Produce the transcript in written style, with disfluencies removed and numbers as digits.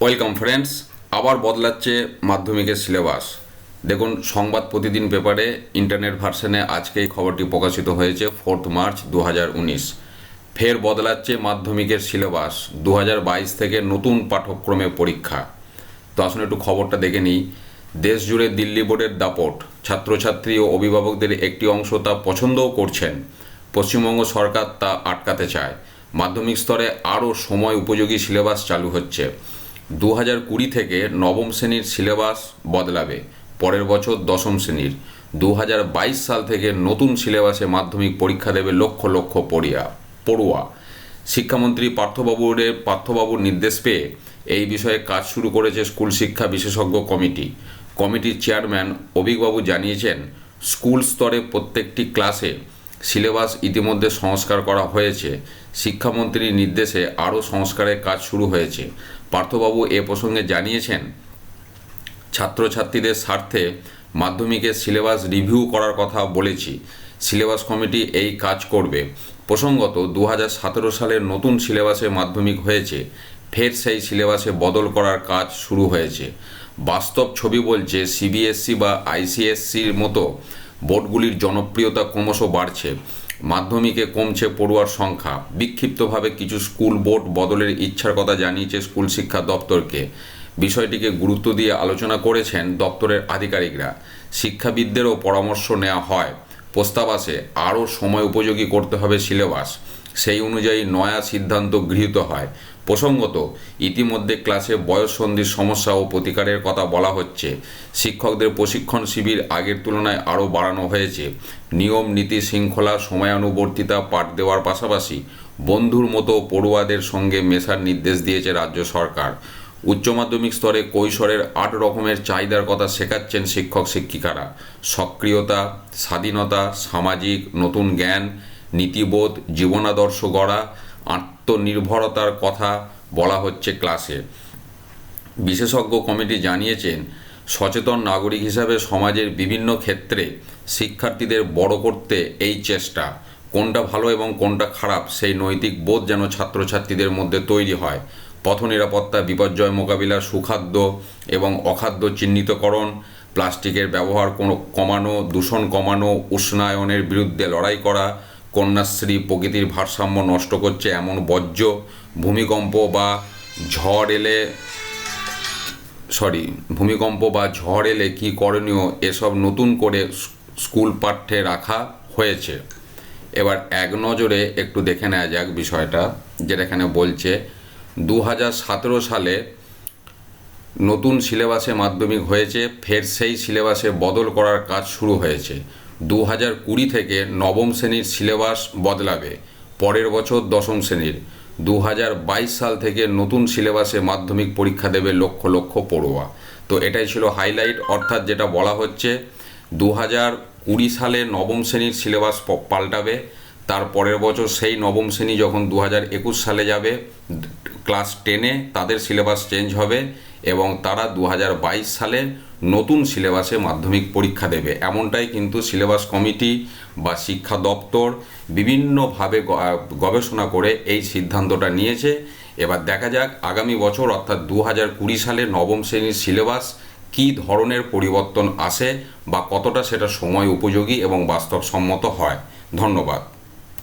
Welcome friends. আবার বদলাচ্ছে মাধ্যমিকের সিলেবাস। দেখুন, সংবাদ প্রতিদিন পেপারে ইন্টারনেট ভার্সনে আজকে এই খবরটি প্রকাশিত হয়েছে 4 মার্চ 2019। ফের বদলাচ্ছে মাধ্যমিকের সিলেবাস। 2022 থেকে নতুন পাঠ্যক্রমে পরীক্ষা। তো আসুন একটু খবরটা দেখে নিই। দেশ জুড়ে দিল্লি বোর্ডের দাপট। ছাত্রছাত্রী ও অভিভাবকদের একটি অংশ তা পছন্দও করছেন। পশ্চিমবঙ্গ সরকার তা আটকাতে চায়। মাধ্যমিক স্তরে আরও সময় উপযোগী সিলেবাস চালু হচ্ছে। 2020 থেকে নবম শ্রেণীর সিলেবাস বদলাবে, পরের বছর দশম শ্রেণীর। 2022 সাল থেকে নতুন সিলেবাসে মাধ্যমিক পরীক্ষা দেবে লক্ষ লক্ষ পড়ুয়া। শিক্ষামন্ত্রী পার্থবাবুর নির্দেশ পেয়ে এই বিষয়ে কাজ শুরু করেছে স্কুল শিক্ষা বিশেষজ্ঞ কমিটি। কমিটির চেয়ারম্যান অভিকবাবু জানিয়েছেন, স্কুল স্তরে প্রত্যেকটি ক্লাসে সিলেবাস ইতিমধ্যে সংস্কার করা হয়েছে। শিক্ষামন্ত্রীর নির্দেশে আরও সংস্কারের কাজ শুরু হয়েছে। পার্থবাবু এ প্রসঙ্গে জানিয়েছেন, ছাত্রছাত্রীদের স্বার্থে মাধ্যমিকের সিলেবাস রিভিউ করার কথা বলেছি। সিলেবাস কমিটি এই কাজ করবে। প্রসঙ্গত, 2017 সালের নতুন সিলেবাসে মাধ্যমিক হয়েছে, ফের সেই সিলেবাসে বদল করার কাজ শুরু হয়েছে। বাস্তব ছবি বলছে, সিবিএসসি বা আইসিএসসির মতো বোর্ডগুলির জনপ্রিয়তা ক্রমশ বাড়ছে। মাধ্যমিকে কমছে পড়ুয়ার সংখ্যা। বিক্ষিপ্তভাবে কিছু স্কুল বোর্ড বদলের ইচ্ছার কথা জানিয়েছে স্কুল শিক্ষা দপ্তরকে। বিষয়টিকে গুরুত্ব দিয়ে আলোচনা করেছেন দপ্তরের আধিকারিকরা। শিক্ষাবিদদেরও পরামর্শ নেওয়া হয়। প্রস্তাব আসে, আরও সময় উপযোগী করতে হবে সিলেবাস। সেই অনুযায়ী নয়া সিদ্ধান্ত গৃহীত হয়। প্রসঙ্গত, ইতিমধ্যে ক্লাসে বয়ঃসন্ধির সমস্যা ও প্রতিকারের কথা বলা হচ্ছে। শিক্ষকদের প্রশিক্ষণ শিবির আগের তুলনায় আরও বাড়ানো হয়েছে। নিয়ম নীতি শৃঙ্খলা সময়ানুবর্তিতা পাঠ দেওয়ার পাশাপাশি বন্ধুর মতো পড়ুয়াদের সঙ্গে মেশার নির্দেশ দিয়েছে রাজ্য সরকার। উচ্চ মাধ্যমিক স্তরে কৈশোরের 8 রকমের চাহিদার কথা শেখাচ্ছেন শিক্ষক শিক্ষিকারা। সক্রিয়তা, স্বাধীনতা, সামাজিক, নতুন জ্ঞান, নীতিবোধ, জীবনাদর্শ গড়া, আত্মনির্ভরতার কথা বলা হচ্ছে ক্লাসে। বিশেষজ্ঞ কমিটি জানিয়েছেন, সচেতন নাগরিক হিসাবে সমাজের বিভিন্ন ক্ষেত্রে শিক্ষার্থীদের বড় করতে এই চেষ্টা। কোনটা ভালো এবং কোনটা খারাপ সেই নৈতিক বোধ যেন ছাত্রছাত্রীদের মধ্যে তৈরি হয়। পথ নিরাপত্তা, বিপর্যয় মোকাবিলা, সুখাদ্য এবং অখাদ্য চিহ্নিতকরণ, প্লাস্টিকের ব্যবহার কমানো, দূষণ কমানো, উষ্ণায়নের বিরুদ্ধে লড়াই করা, কন্যাশ্রী প্রকৃতির ভারসাম্য নষ্ট করছে এমন বর্জ্য, ভূমিকম্প বা ঝড় এলে কী করণীয়, এসব নতুন করে স্কুল পাঠ্যে রাখা হয়েছে। এবার এক নজরে একটু দেখে নেওয়া যাক বিষয়টা, যেটা এখানে বলছে 2017 সালে নতুন সিলেবাসে মাধ্যমিক হয়েছে, ফের সেই সিলেবাসে বদল করার কাজ শুরু হয়েছে। 2020 থেকে নবম শ্রেণীর সিলেবাস বদলাবে, পরের বছর দশম শ্রেণীর। 2022 সাল থেকে নতুন সিলেবাসে মাধ্যমিক পরীক্ষা দেবে লক্ষ লক্ষ পড়ুয়া। তো এটাই ছিল হাইলাইট, অর্থাৎ যেটা বলা হচ্ছে 2020 সালে নবম শ্রেণীর সিলেবাস পাল্টাবে, তার পরের বছর সেই নবম শ্রেণী যখন 2021 সালে যাবে, ক্লাস 10-এ তাদের সিলেবাস চেঞ্জ হবে এবং তারা 2022 সালে নতুন সিলেবাসে মাধ্যমিক পরীক্ষা দেবে। এমনটাই কিন্তু সিলেবাস কমিটি বা শিক্ষা দপ্তর বিভিন্নভাবে গবেষণা করে এই সিদ্ধান্তটা নিয়েছে। এবার দেখা যাক আগামী বছর অর্থাৎ 2020 সালে নবম শ্রেণীর সিলেবাস কী ধরনের পরিবর্তন আসে বা কতটা সেটা সময় উপযোগী এবং বাস্তবসম্মত হয়। ধন্যবাদ।